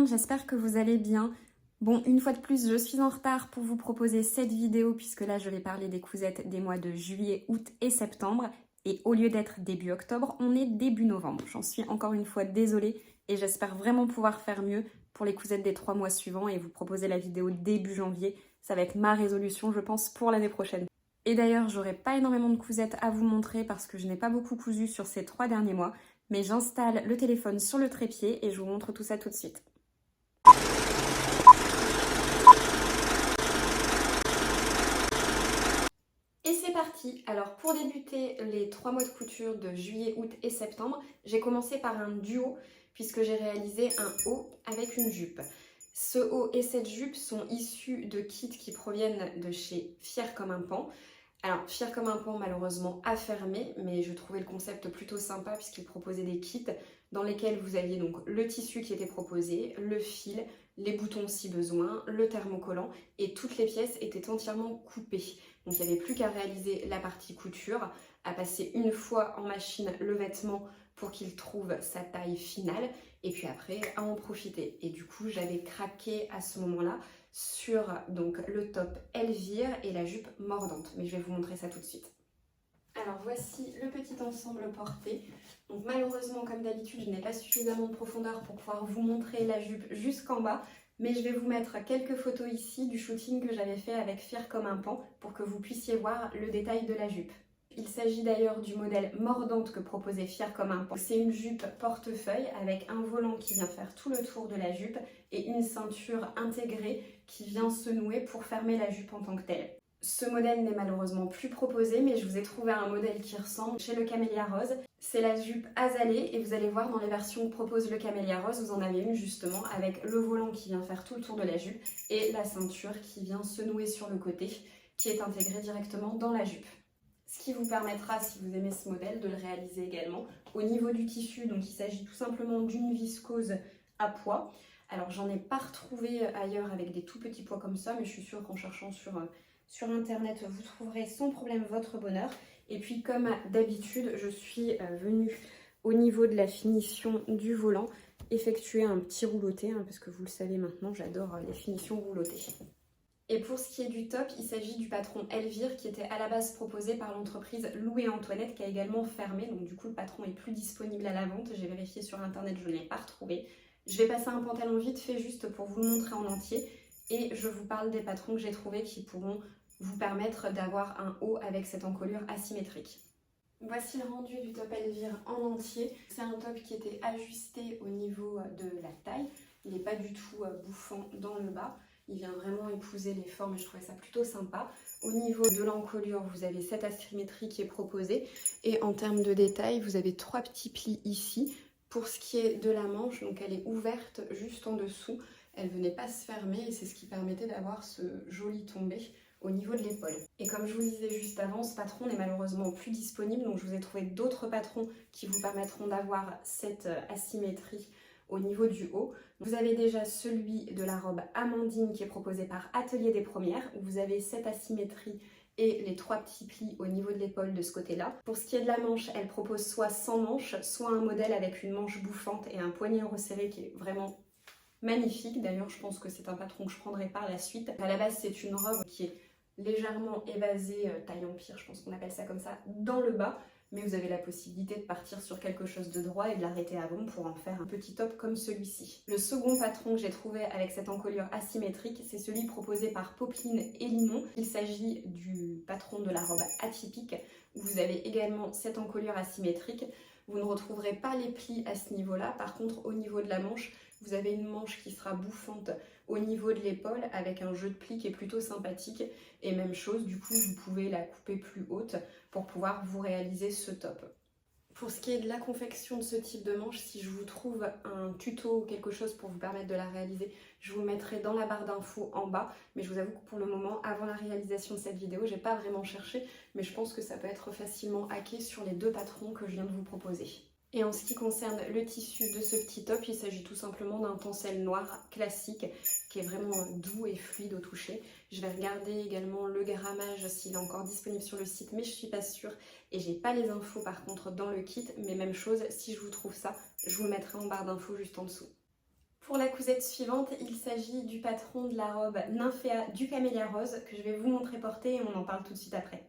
monde, j'espère que vous allez bien. Bon, une fois de plus, je suis en retard pour vous proposer cette vidéo puisque là, je vais parler des cousettes des mois de juillet, août et septembre. Et au lieu d'être début octobre, on est début novembre. J'en suis encore une fois désolée et j'espère vraiment pouvoir faire mieux pour les cousettes des 3 mois suivants et vous proposer la vidéo début janvier. Ça va être ma résolution, je pense, pour l'année prochaine. Et d'ailleurs, j'aurai pas énormément de cousettes à vous montrer parce que je n'ai pas beaucoup cousu sur ces 3 derniers mois. Mais j'installe le téléphone sur le trépied et je vous montre tout ça tout de suite. Et c'est parti! Alors pour débuter les 3 mois de couture de juillet, août et septembre, j'ai commencé par un duo puisque j'ai réalisé un haut avec une jupe. Ce haut et cette jupe sont issus de kits qui proviennent de chez Fier comme un pan. Alors, Fier comme un pan, malheureusement, a fermé, mais je trouvais le concept plutôt sympa puisqu'il proposait des kits dans lesquels vous aviez donc le tissu qui était proposé, le fil, les boutons si besoin, le thermocollant et toutes les pièces étaient entièrement coupées. Donc, il n'y avait plus qu'à réaliser la partie couture, à passer une fois en machine le vêtement pour qu'il trouve sa taille finale et puis après à en profiter. Et du coup, j'avais craqué à ce moment-là sur donc le top Elvire et la jupe mordante, mais je vais vous montrer ça tout de suite. Alors voici le petit ensemble porté. Donc malheureusement, comme d'habitude, je n'ai pas suffisamment de profondeur pour pouvoir vous montrer la jupe jusqu'en bas, mais je vais vous mettre quelques photos ici du shooting que j'avais fait avec Fier comme un pan pour que vous puissiez voir le détail de la jupe. Il s'agit d'ailleurs du modèle mordante que proposait Fier comme un pan. C'est une jupe portefeuille avec un volant qui vient faire tout le tour de la jupe et une ceinture intégrée qui vient se nouer pour fermer la jupe en tant que telle. Ce modèle n'est malheureusement plus proposé, mais je vous ai trouvé un modèle qui ressemble chez le Camélia Rose. C'est la jupe azalée et vous allez voir dans les versions que propose le Camélia Rose, vous en avez une justement avec le volant qui vient faire tout le tour de la jupe et la ceinture qui vient se nouer sur le côté qui est intégrée directement dans la jupe. Ce qui vous permettra, si vous aimez ce modèle, de le réaliser également. Au niveau du tissu, donc il s'agit tout simplement d'une viscose à pois. Alors j'en ai pas retrouvé ailleurs avec des tout petits pois comme ça, mais je suis sûre qu'en cherchant sur internet, vous trouverez sans problème votre bonheur. Et puis comme d'habitude, je suis venue au niveau de la finition du volant effectuer un petit rouloté, parce que vous le savez maintenant, j'adore les finitions roulotées. Et pour ce qui est du top, il s'agit du patron Elvire qui était à la base proposé par l'entreprise Lou et Antoinette qui a également fermé. Donc du coup, le patron est plus disponible à la vente. J'ai vérifié sur internet, je ne l'ai pas retrouvé. Je vais passer un pantalon vite fait juste pour vous le montrer en entier. Et je vous parle des patrons que j'ai trouvés qui pourront vous permettre d'avoir un haut avec cette encolure asymétrique. Voici le rendu du top Elvire en entier. C'est un top qui était ajusté au niveau de la taille. Il n'est pas du tout bouffant dans le bas. Il vient vraiment épouser les formes et je trouvais ça plutôt sympa. Au niveau de l'encolure, vous avez cette asymétrie qui est proposée. Et en termes de détails, vous avez 3 petits plis ici. Pour ce qui est de la manche, donc elle est ouverte juste en dessous. Elle ne venait pas se fermer et c'est ce qui permettait d'avoir ce joli tombé au niveau de l'épaule. Et comme je vous le disais juste avant, ce patron n'est malheureusement plus disponible. Donc je vous ai trouvé d'autres patrons qui vous permettront d'avoir cette asymétrie au niveau du haut. Vous avez déjà celui de la robe Amandine qui est proposé par Atelier des Premières, où vous avez cette asymétrie et les 3 petits plis au niveau de l'épaule de ce côté-là. Pour ce qui est de la manche, elle propose soit sans manche, soit un modèle avec une manche bouffante et un poignet resserré qui est vraiment magnifique. D'ailleurs, je pense que c'est un patron que je prendrai par la suite. À la base, c'est une robe qui est légèrement évasée, taille empire, je pense qu'on appelle ça comme ça, dans le bas. Mais vous avez la possibilité de partir sur quelque chose de droit et de l'arrêter avant pour en faire un petit top comme celui-ci. Le second patron que j'ai trouvé avec cette encolure asymétrique, c'est celui proposé par Popeline et Limon. Il s'agit du patron de la robe atypique, où vous avez également cette encolure asymétrique. Vous ne retrouverez pas les plis à ce niveau-là. Par contre, au niveau de la manche, vous avez une manche qui sera bouffante au niveau de l'épaule avec un jeu de plis qui est plutôt sympathique. Et même chose, du coup, vous pouvez la couper plus haute pour pouvoir vous réaliser ce top. Pour ce qui est de la confection de ce type de manche, si je vous trouve un tuto ou quelque chose pour vous permettre de la réaliser, je vous le mettrai dans la barre d'infos en bas. Mais je vous avoue que pour le moment, avant la réalisation de cette vidéo, j'ai pas vraiment cherché, mais je pense que ça peut être facilement hacké sur les 2 patrons que je viens de vous proposer. Et en ce qui concerne le tissu de ce petit top, il s'agit tout simplement d'un tencel noir classique qui est vraiment doux et fluide au toucher. Je vais regarder également le grammage s'il est encore disponible sur le site, mais je suis pas sûre. Et j'ai pas les infos par contre dans le kit, mais même chose, si je vous trouve ça, je vous le mettrai en barre d'infos juste en dessous. Pour la cousette suivante, il s'agit du patron de la robe Nymphéa du Camélia Rose que je vais vous montrer porter et on en parle tout de suite après.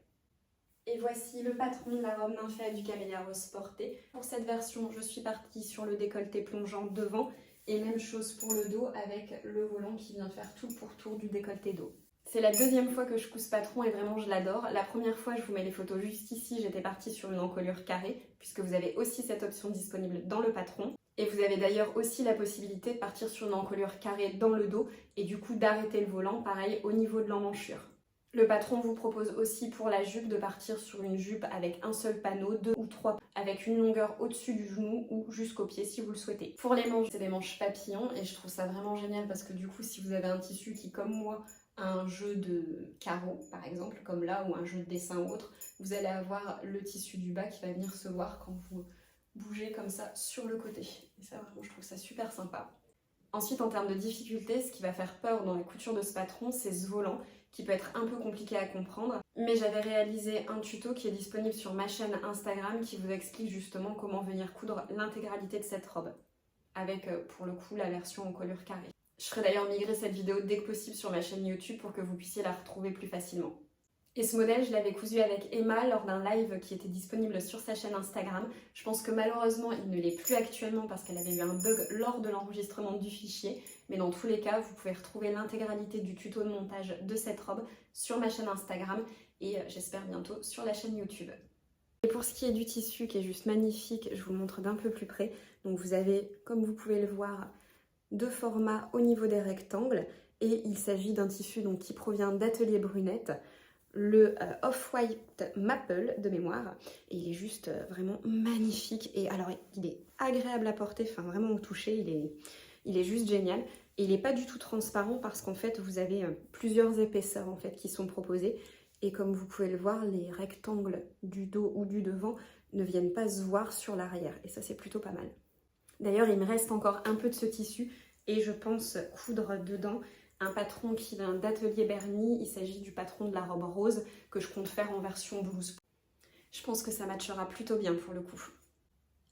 Et voici le patron de la robe Nymphéa du Camélia Rose portée. Pour cette version, je suis partie sur le décolleté plongeant devant et même chose pour le dos avec le volant qui vient faire tout le pourtour du décolleté dos. C'est la deuxième fois que je couds ce patron et vraiment je l'adore. La première fois, je vous mets les photos juste ici, j'étais partie sur une encolure carrée puisque vous avez aussi cette option disponible dans le patron. Et vous avez d'ailleurs aussi la possibilité de partir sur une encolure carrée dans le dos et du coup d'arrêter le volant, pareil au niveau de l'emmanchure. Le patron vous propose aussi pour la jupe de partir sur une jupe avec un seul panneau, 2 ou 3, avec une longueur au-dessus du genou ou jusqu'au pied si vous le souhaitez. Pour les manches, c'est des manches papillons et je trouve ça vraiment génial parce que du coup si vous avez un tissu qui comme moi a un jeu de carreaux par exemple, comme là, ou un jeu de dessin ou autre, vous allez avoir le tissu du bas qui va venir se voir quand vous bougez comme ça sur le côté. Et ça vraiment je trouve ça super sympa. Ensuite en termes de difficulté, ce qui va faire peur dans la couture de ce patron, c'est ce volant qui peut être un peu compliqué à comprendre. Mais j'avais réalisé un tuto qui est disponible sur ma chaîne Instagram qui vous explique justement comment venir coudre l'intégralité de cette robe. Avec pour le coup la version en colure carrée. Je ferai d'ailleurs migrer cette vidéo dès que possible sur ma chaîne YouTube pour que vous puissiez la retrouver plus facilement. Et ce modèle, je l'avais cousu avec Emma lors d'un live qui était disponible sur sa chaîne Instagram. Je pense que malheureusement, il ne l'est plus actuellement parce qu'elle avait eu un bug lors de l'enregistrement du fichier. Mais dans tous les cas, vous pouvez retrouver l'intégralité du tuto de montage de cette robe sur ma chaîne Instagram et j'espère bientôt sur la chaîne YouTube. Et pour ce qui est du tissu qui est juste magnifique, je vous le montre d'un peu plus près. Donc vous avez, comme vous pouvez le voir, deux formats au niveau des rectangles et il s'agit d'un tissu donc, qui provient d'Atelier Brunette. Le Off-White Maple de mémoire et il est juste vraiment magnifique et alors il est agréable à porter, enfin vraiment au toucher, il est juste génial et il n'est pas du tout transparent parce qu'en fait vous avez plusieurs épaisseurs en fait qui sont proposées et comme vous pouvez le voir les rectangles du dos ou du devant ne viennent pas se voir sur l'arrière et ça c'est plutôt pas mal. D'ailleurs il me reste encore un peu de ce tissu et je pense coudre dedans un patron qui vient d'Atelier Berny, il s'agit du patron de la robe rose que je compte faire en version blouse. Je pense que ça matchera plutôt bien pour le coup.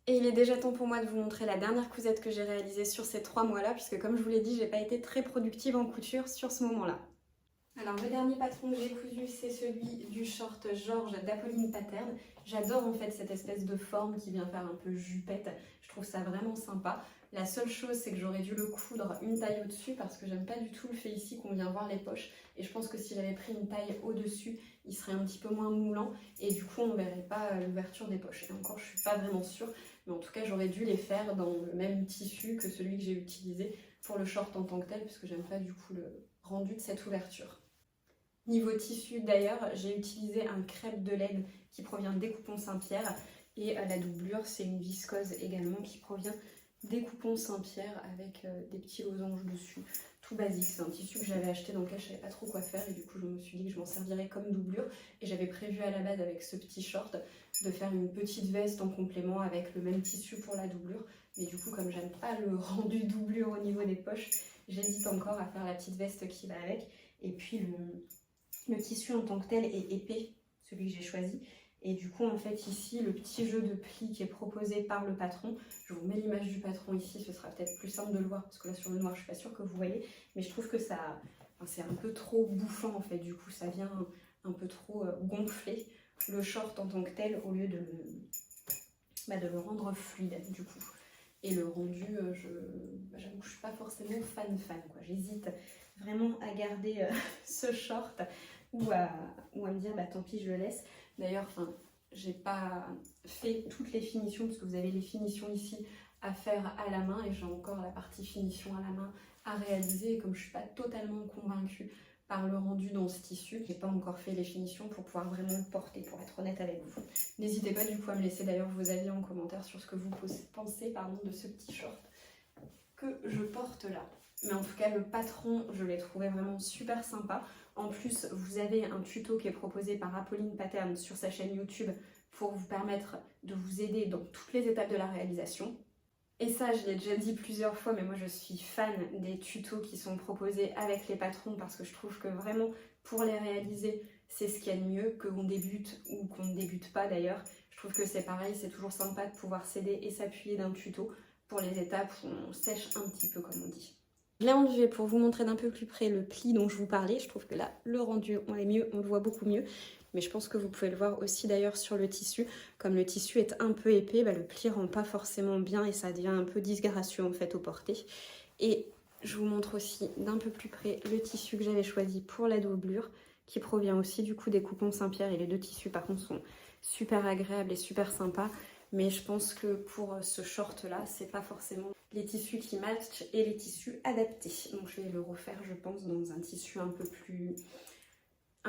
Et il est déjà temps pour moi de vous montrer la dernière cousette que j'ai réalisée sur ces 3 mois-là, puisque comme je vous l'ai dit, j'ai pas été très productive en couture sur ce moment-là. Alors le dernier patron que j'ai cousu, c'est celui du short Georges d'Apolline Pattern. J'adore en fait cette espèce de forme qui vient faire un peu jupette, je trouve ça vraiment sympa. La seule chose, c'est que j'aurais dû le coudre une taille au-dessus parce que j'aime pas du tout le fait ici qu'on vient voir les poches. Et je pense que si j'avais pris une taille au-dessus, il serait un petit peu moins moulant et du coup on ne verrait pas l'ouverture des poches. Et encore, je suis pas vraiment sûre, mais en tout cas j'aurais dû les faire dans le même tissu que celui que j'ai utilisé pour le short en tant que tel, puisque j'aime pas du coup le rendu de cette ouverture. Niveau tissu d'ailleurs, j'ai utilisé un crêpe de laine qui provient des Coupons Saint-Pierre et la doublure c'est une viscose également qui provient des Coupons Saint-Pierre avec des petits losanges dessus, tout basique. C'est un tissu que j'avais acheté dans lequel je savais pas trop quoi faire et du coup je me suis dit que je m'en servirais comme doublure et j'avais prévu à la base avec ce petit short de faire une petite veste en complément avec le même tissu pour la doublure, mais du coup comme j'aime pas le rendu doublure au niveau des poches, j'hésite encore à faire la petite veste qui va avec. Et puis le tissu en tant que tel est épais, celui que j'ai choisi. Et du coup, en fait, ici, le petit jeu de plis qui est proposé par le patron, je vous mets l'image du patron ici, ce sera peut-être plus simple de le voir, parce que là, sur le noir, je suis pas sûre que vous voyez, mais je trouve que ça, c'est un peu trop bouffant, en fait, du coup, ça vient un peu trop gonfler le short en tant que tel, au lieu de le rendre fluide, du coup. Et le rendu, j'avoue que je suis pas forcément fan, quoi. J'hésite vraiment à garder ce short ou à me dire, bah tant pis, je le laisse. D'ailleurs, j'ai pas fait toutes les finitions parce que vous avez les finitions ici à faire à la main et j'ai encore la partie finition à la main à réaliser. Et comme je suis pas totalement convaincue par le rendu dans ce tissu, j'ai pas encore fait les finitions pour pouvoir vraiment le porter, pour être honnête avec vous. N'hésitez pas du coup à me laisser d'ailleurs vos avis en commentaire sur ce que vous pensez de ce petit short que je porte là. Mais en tout cas, le patron, je l'ai trouvé vraiment super sympa. En plus, vous avez un tuto qui est proposé par Apolline Pattern sur sa chaîne YouTube pour vous permettre de vous aider dans toutes les étapes de la réalisation. Et ça, je l'ai déjà dit plusieurs fois, mais moi je suis fan des tutos qui sont proposés avec les patrons parce que je trouve que vraiment, pour les réaliser, c'est ce qu'il y a de mieux, qu'on débute ou qu'on ne débute pas d'ailleurs. Je trouve que c'est pareil, c'est toujours sympa de pouvoir s'aider et s'appuyer d'un tuto pour les étapes où on sèche un petit peu comme on dit. Je l'ai enlevé pour vous montrer d'un peu plus près le pli dont je vous parlais. Je trouve que là, le rendu, on est mieux, on le voit beaucoup mieux. Mais je pense que vous pouvez le voir aussi d'ailleurs sur le tissu. Comme le tissu est un peu épais, le pli rend pas forcément bien et ça devient un peu disgracieux en fait au porté. Et je vous montre aussi d'un peu plus près le tissu que j'avais choisi pour la doublure, qui provient aussi du coup des coupons Saint-Pierre. Et les deux tissus par contre sont super agréables et super sympas. Mais je pense que pour ce short là, c'est pas forcément les tissus qui matchent et les tissus adaptés. Donc je vais le refaire je pense dans un tissu un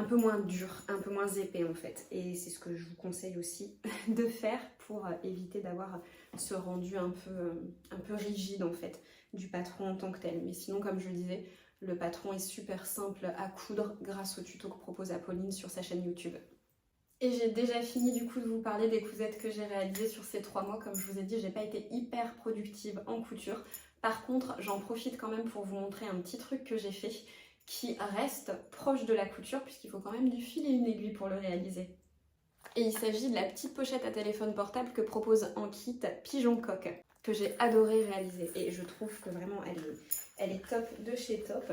peu moins dur, un peu moins épais en fait. Et c'est ce que je vous conseille aussi de faire pour éviter d'avoir ce rendu un peu rigide en fait du patron en tant que tel. Mais sinon comme je le disais, le patron est super simple à coudre grâce au tuto que propose Apolline sur sa chaîne YouTube. Et j'ai déjà fini du coup de vous parler des cousettes que j'ai réalisées sur ces 3 mois. Comme je vous ai dit, j'ai pas été hyper productive en couture. Par contre, j'en profite quand même pour vous montrer un petit truc que j'ai fait qui reste proche de la couture puisqu'il faut quand même du fil et une aiguille pour le réaliser. Et il s'agit de la petite pochette à téléphone portable que propose en kit Pigeon Coq, que j'ai adoré réaliser. Et je trouve que vraiment elle est top de chez top.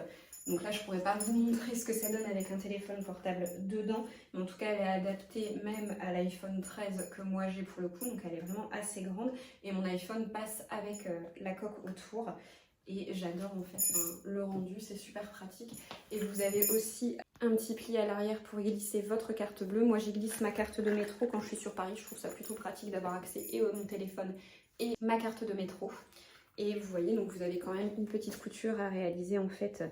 Donc là, je pourrais pas vous montrer ce que ça donne avec un téléphone portable dedans. Mais en tout cas, elle est adaptée même à l'iPhone 13 que moi j'ai pour le coup. Donc elle est vraiment assez grande. Et mon iPhone passe avec la coque autour. Et j'adore en fait le rendu, c'est super pratique. Et vous avez aussi un petit pli à l'arrière pour glisser votre carte bleue. Moi, j'y glisse ma carte de métro quand je suis sur Paris. Je trouve ça plutôt pratique d'avoir accès et à mon téléphone et ma carte de métro. Et vous voyez, donc vous avez quand même une petite couture à réaliser en fait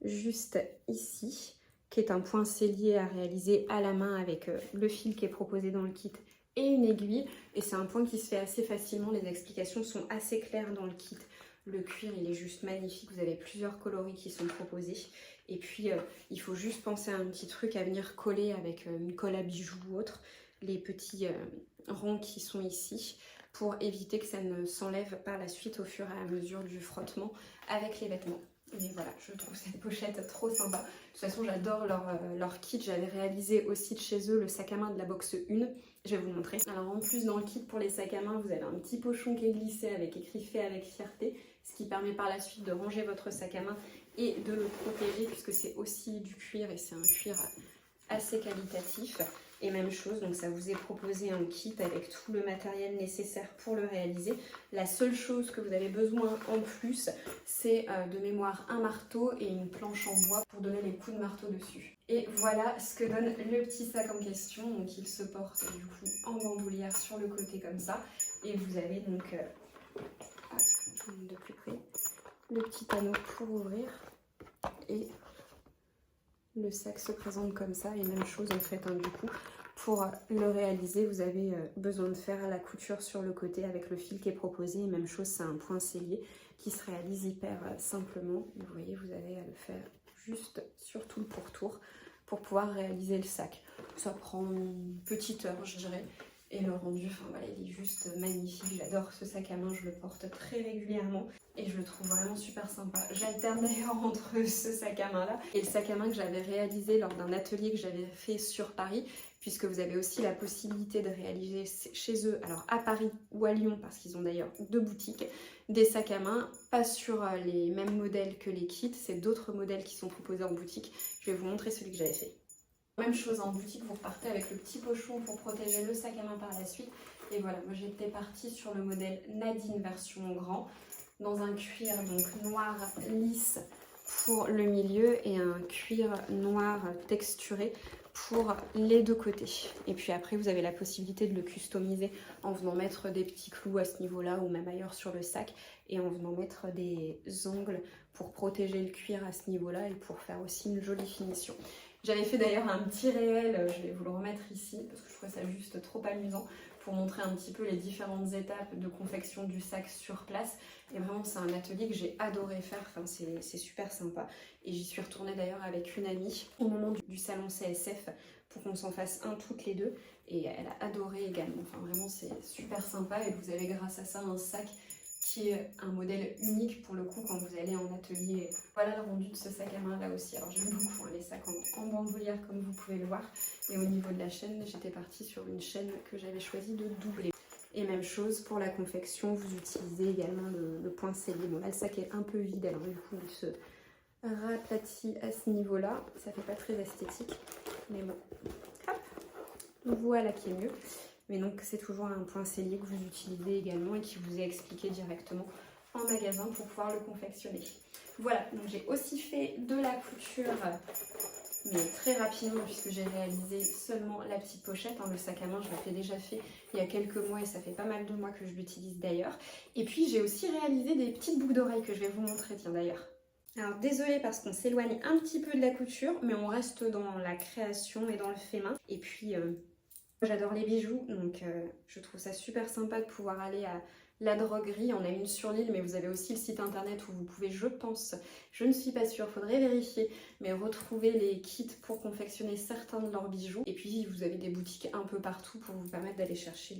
juste ici, qui est un point sellier à réaliser à la main avec le fil qui est proposé dans le kit et une aiguille. Et c'est un point qui se fait assez facilement, les explications sont assez claires dans le kit. Le cuir, il est juste magnifique, vous avez plusieurs coloris qui sont proposés. Et puis, il faut juste penser à un petit truc à venir coller avec une colle à bijoux ou autre, les petits ronds qui sont ici, pour éviter que ça ne s'enlève par la suite au fur et à mesure du frottement avec les vêtements. Mais voilà, je trouve cette pochette trop sympa. De toute façon, j'adore leur kit. J'avais réalisé aussi de chez eux le sac à main de la box 1. Je vais vous le montrer. Alors en plus, dans le kit pour les sacs à main, vous avez un petit pochon qui est glissé avec écrit fait avec fierté, ce qui permet par la suite de ranger votre sac à main et de le protéger puisque c'est aussi du cuir et c'est un cuir assez qualitatif. Et même chose, donc ça vous est proposé en kit avec tout le matériel nécessaire pour le réaliser. La seule chose que vous avez besoin en plus, c'est de mémoire un marteau et une planche en bois pour donner les coups de marteau dessus. Et voilà ce que donne le petit sac en question. Donc il se porte du coup en bandoulière sur le côté comme ça. Et vous avez donc, je vous montre de plus près, le petit anneau pour ouvrir. Et le sac se présente comme ça et même chose en fait du coup pour le réaliser vous avez besoin de faire la couture sur le côté avec le fil qui est proposé et même chose c'est un point sellier qui se réalise hyper simplement. Vous voyez, vous avez à le faire juste sur tout le pourtour pour pouvoir réaliser le sac. Ça prend une petite heure je dirais. Et le rendu, enfin voilà, il est juste magnifique. J'adore ce sac à main, je le porte très régulièrement et je le trouve vraiment super sympa. J'alterne d'ailleurs entre ce sac à main là et le sac à main que j'avais réalisé lors d'un atelier que j'avais fait sur Paris, puisque vous avez aussi la possibilité de réaliser chez eux, alors à Paris ou à Lyon, parce qu'ils ont d'ailleurs 2 boutiques, des sacs à main, pas sur les mêmes modèles que les kits, c'est d'autres modèles qui sont proposés en boutique. Je vais vous montrer celui que j'avais fait. Même chose en boutique, vous repartez avec le petit pochon pour protéger le sac à main par la suite. Et voilà, moi j'étais partie sur le modèle Nadine version grand, dans un cuir donc noir lisse pour le milieu et un cuir noir texturé pour les deux côtés. Et puis après vous avez la possibilité de le customiser en venant mettre des petits clous à ce niveau là ou même ailleurs sur le sac et en venant mettre des angles pour protéger le cuir à ce niveau là et pour faire aussi une jolie finition. J'avais fait d'ailleurs un petit réel, je vais vous le remettre ici parce que je trouvais ça juste trop amusant pour montrer un petit peu les différentes étapes de confection du sac sur place. Et vraiment c'est un atelier que j'ai adoré faire, enfin, c'est super sympa. Et j'y suis retournée d'ailleurs avec une amie au moment du salon CSF pour qu'on s'en fasse un toutes les deux. Et elle a adoré également, enfin vraiment c'est super sympa et vous avez grâce à ça un sac qui est un modèle unique pour le coup quand vous allez en atelier. Voilà le rendu de ce sac à main là aussi. Alors j'aime beaucoup les sacs en bandoulière comme vous pouvez le voir. Et au niveau de la chaîne, j'étais partie sur une chaîne que j'avais choisi de doubler. Et même chose pour la confection, vous utilisez également le point scellé. Bon là le sac est un peu vide, alors du coup il se raplatit à ce niveau-là. Ça fait pas très esthétique, mais bon. Hop, voilà qui est mieux. Mais donc c'est toujours un point scellé que vous utilisez également et qui vous est expliqué directement en magasin pour pouvoir le confectionner. Voilà, donc j'ai aussi fait de la couture, mais très rapidement puisque j'ai réalisé seulement la petite pochette. Le sac à main, je l'avais déjà fait il y a quelques mois et ça fait pas mal de mois que je l'utilise d'ailleurs. Et puis j'ai aussi réalisé des petites boucles d'oreilles que je vais vous montrer, tiens d'ailleurs. Alors désolée parce qu'on s'éloigne un petit peu de la couture, mais on reste dans la création et dans le fait main. Et puis j'adore les bijoux, donc je trouve ça super sympa de pouvoir aller à la droguerie. On a une sur l'île, mais vous avez aussi le site internet où vous pouvez, je pense, je ne suis pas sûre, faudrait vérifier, mais retrouver les kits pour confectionner certains de leurs bijoux. Et puis vous avez des boutiques un peu partout pour vous permettre d'aller chercher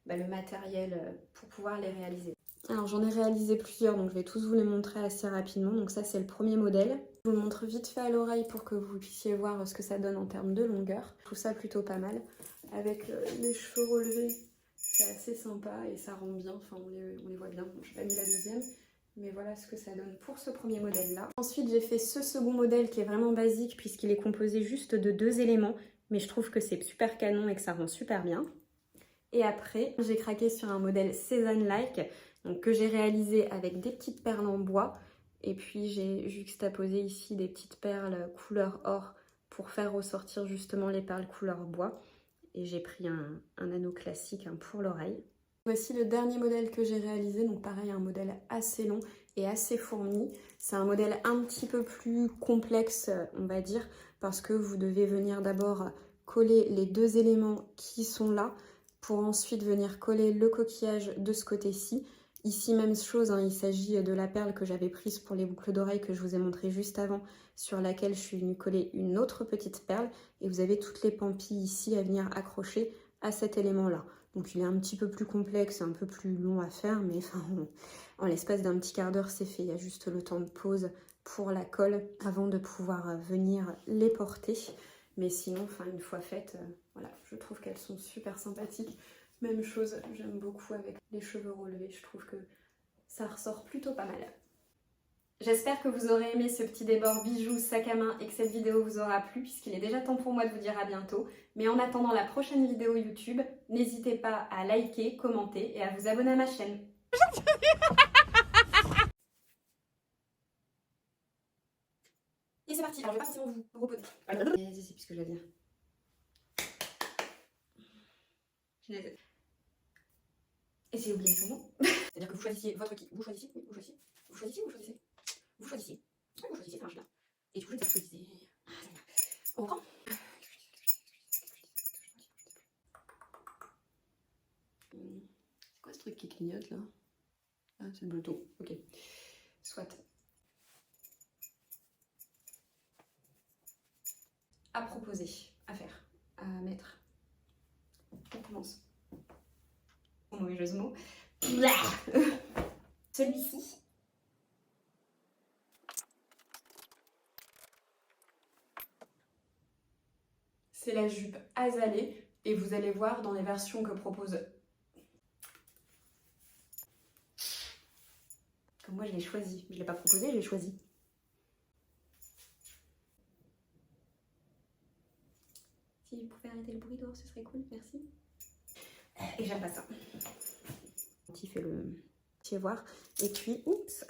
le matériel pour pouvoir les réaliser. Alors j'en ai réalisé plusieurs, donc je vais tous vous les montrer assez rapidement. Donc ça c'est le premier modèle. Je vous le montre vite fait à l'oreille pour que vous puissiez voir ce que ça donne en termes de longueur. Je trouve ça plutôt pas mal. Avec les cheveux relevés, c'est assez sympa et ça rend bien, enfin on les voit bien. Bon, je n'ai pas mis la deuxième, mais voilà ce que ça donne pour ce premier modèle là. Ensuite j'ai fait ce second modèle qui est vraiment basique puisqu'il est composé juste de 2 éléments, mais je trouve que c'est super canon et que ça rend super bien. Et après j'ai craqué sur un modèle Cézanne-like, donc que j'ai réalisé avec des petites perles en bois. Et puis j'ai juxtaposé ici des petites perles couleur or pour faire ressortir justement les perles couleur bois. Et j'ai pris un anneau classique pour l'oreille. Voici le dernier modèle que j'ai réalisé, donc pareil un modèle assez long et assez fourni. C'est un modèle un petit peu plus complexe on va dire, parce que vous devez venir d'abord coller les 2 éléments qui sont là, pour ensuite venir coller le coquillage de ce côté-ci. Ici, même chose, il s'agit de la perle que j'avais prise pour les boucles d'oreilles que je vous ai montré juste avant, sur laquelle je suis venue coller une autre petite perle. Et vous avez toutes les pampilles ici à venir accrocher à cet élément-là. Donc il est un petit peu plus complexe, un peu plus long à faire, mais enfin, en l'espace d'un petit quart d'heure, c'est fait. Il y a juste le temps de pause pour la colle avant de pouvoir venir les porter. Mais sinon, une fois faites, voilà, je trouve qu'elles sont super sympathiques. Même chose, j'aime beaucoup avec les cheveux relevés, je trouve que ça ressort plutôt pas mal. J'espère que vous aurez aimé ce petit débord bijoux, sac à main et que cette vidéo vous aura plu puisqu'il est déjà temps pour moi de vous dire à bientôt. Mais en attendant la prochaine vidéo YouTube, n'hésitez pas à liker, commenter et à vous abonner à ma chaîne. Et c'est parti, alors je vais pas forcément vous reposer. C'est plus ce que je vais dire. Et j'ai oublié son nom. C'est-à-dire que vous choisissiez votre kit. Vous choisissiez, oui, vous choisissiez. Vous choisissiez, vous choisissiez. Vous choisissiez. Oui, vous choisissiez, ça marche bien. Et du coup, vous choisissez. On reprend. C'est quoi ce truc qui clignote là? Ah, c'est le blouton. Ok. Soit. À proposer, à faire, à mettre. On commence. Mauvais jeu de mots. Celui-ci. C'est la jupe azalée et vous allez voir dans les versions que propose. Comme moi je l'ai choisi. Je ne l'ai pas proposé, je l'ai choisi. Si vous pouvez arrêter le bruit dehors, ce serait cool, merci. Et j'aime pas ça. Il fait le... voir. Et puis, oups.